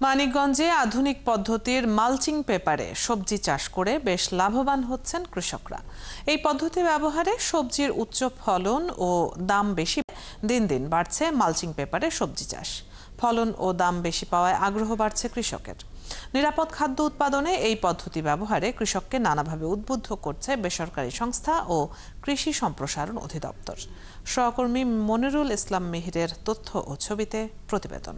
মানিকগঞ্জে আধুনিক পদ্ধতির মালচিং পেপারে সবজি চাষ করে বেশ লাভবান হচ্ছেন কৃষকরা। এই পদ্ধতি ব্যবহারে সবজির উচ্চ ফলন ও দাম বেশি। দিন দিন বাড়ছে মালচিং পেপারে সবজি চাষ। ফলন ও দাম বেশি পাওয়ায় আগ্রহ বাড়ছে কৃষকের। নিরাপদ খাদ্য উৎপাদনে এই পদ্ধতি ব্যবহারে কৃষককে নানাভাবে উদ্বুদ্ধ করছে বেসরকারি সংস্থা ও কৃষি সম্প্রসারণ অধিদপ্তর। সহকর্মী মনিরুল ইসলাম মিহিরের তথ্য ও ছবিতে প্রতিবেদন।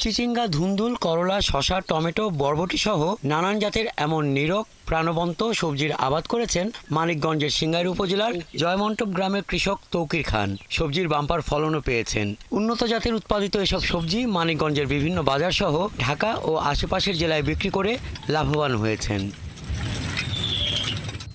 চিচিঙ্গা, ধুন্দুল, করলা, শসা, টমেটো, বরবটি সহ নানান জাতের এমন নীরব প্রাণবন্ত সবজির আবাদ করেছেন মানিকগঞ্জের সিংগাইর উপজেলার জয়মন্টপ গ্রামের কৃষক তৌকির খান। সবজির বাম্পার ফলনও পেয়েছেন। উন্নত জাতের উৎপাদিত এসব সবজি মানিকগঞ্জের বিভিন্ন বাজার সহ ঢাকা ও আশেপাশের জেলায় বিক্রি করে লাভবান হয়েছেন।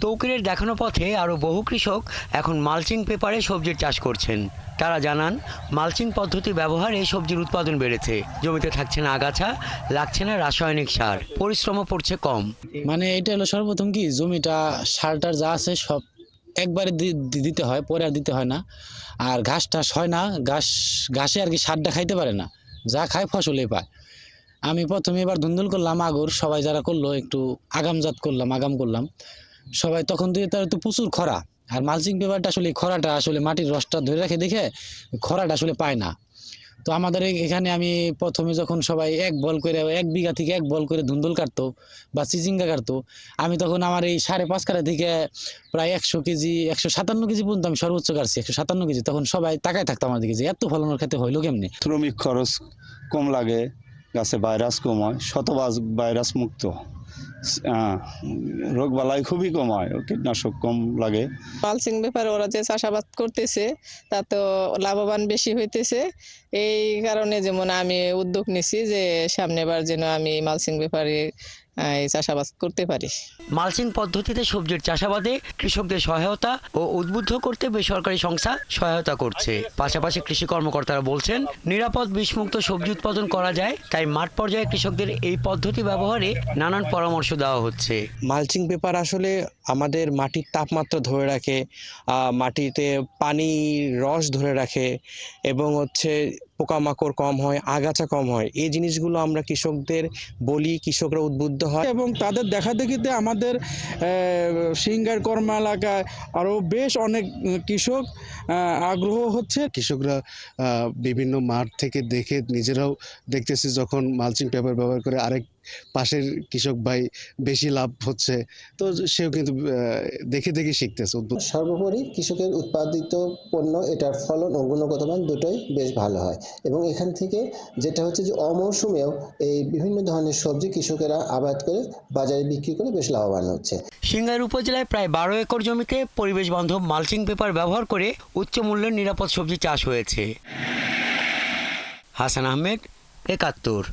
তৌকিরের দেখানো পথে আরও বহু কৃষক এখন মালচিং পেপারে সবজির চাষ করছেন। তারা জানান, মালচিং পদ্ধতি ব্যবহারে সবজির উৎপাদন বেড়েছে। জমিতে থাকছে না আগাছা, লাগছে না রাসায়নিক সার, পরিশ্রমও পড়ছে কম। মানে এটা হলো সর্বপ্রথম কি জমিটা সারটার যা আছে সব একবারে দিতে হয়, পরে আর দিতে হয় না। আর ঘাস টাস হয় না, ঘাসে আর কি সারটা খাইতে পারে না, যা খায় ফসলে পায়। আমি প্রথমে এবার ধুন্দুল করলাম, আগর সবাই যারা করলো একটু আগাম করলাম সবাই, তখন দিয়ে তার তো প্রচুর খরা। আর মালচিং পেপারটা আসলে খরাটা আসলে মাটির রসটা ধরে রাখে দেখে খরাটা আসলে পায় না। তো আমাদের এখানে আমি প্রথমে যখন সবাই এক বিঘা থেকে 1 বল করে ধুন্দুল কাটতো বা চিচিঙ্গা কাটতো, আমি তখন আমার এই 5.5 কাঠা থেকে প্রায় 100 কেজি 157 কেজি পর্যন্ত আমি সর্বোচ্চ কাটছি, 157 কেজি। তখন সবাই তাকায় থাকতো আমার দিকে যে এত ফলনের ক্ষেত্রে হইলো কেমনি। শ্রমিক খরচ কম লাগে, গাছে ভাইরাস কম হয়, শতভাগ ভাইরাস মুক্ত, রোগ বালাই খুবই কম হয়, কীটনাশক কম লাগে। মালচিং ব্যাপারে ওরা যে চাষাবাদ করতেছে তাতে লাভবান বেশি হইতেছে। এই কারণে যেমন আমি উদ্যোগ নিছি যে সামনেবার যেন আমি মালচিং ব্যাপারে এই চাষাবাদ করতে পারি। মালচিং পদ্ধতিতে সবজির চাষাবাদে কৃষকদের সহায়তা ও উদ্বুদ্ধ করতে বেসরকারি সংস্থা সহায়তা করছে। পাশাপাশি কৃষি কর্মকর্তারা বলছেন, নিরাপদ বিষমুক্ত সবজি উৎপাদন করা যায়, তাই মাঠ পর্যায়ে কৃষকদের এই পদ্ধতি ব্যবহারে নানান পরামর্শ দেওয়া হচ্ছে। মালচিং পেপার আসলে আমাদের মাটির তাপমাত্রা ধরে রাখে, মাটিতে পানির রস ধরে রাখে এবং পোকামাকড় কম হয়, আগাছা কম হয়। এই জিনিসগুলো আমরা কৃষকদের বলি, কৃষকরা উদ্বুদ্ধ হয় এবং তাদের দেখাদেখিতে আমাদের সিংগাইর কর্মা এলাকায় আরও বেশ অনেক কৃষক আগ্রহ হচ্ছে। কৃষকরা বিভিন্ন মাঠ থেকে দেখে নিজেরাও দেখতেছে, যখন মালচিং পেপার ব্যবহার করে আরেক পাশের কৃষক ভাই বেশি লাভ হচ্ছে, তো সেও কিন্তু দেখে দেখে শিখতেছে। সর্বোপরি কৃষকের উৎপাদিত পণ্য, এটার ফলন ও গুণগত মান দুটোই বেশ ভালো হয় এবং এখান থেকে যেটা হচ্ছে যে অমৌসুমেও এই বিভিন্ন ধরনের সবজি কৃষকেরা আবাদ করে বাজারে বিক্রি করে বেশ লাভবান হচ্ছে। সিংগাইর উপজেলায় প্রায় 12 একর জমিতে পরিবেশ বান্ধব মালচিং পেপার ব্যবহার করে উচ্চ মূল্যের নিরাপদ সবজি চাষ হয়েছে। হাসান আহমেদ, 71।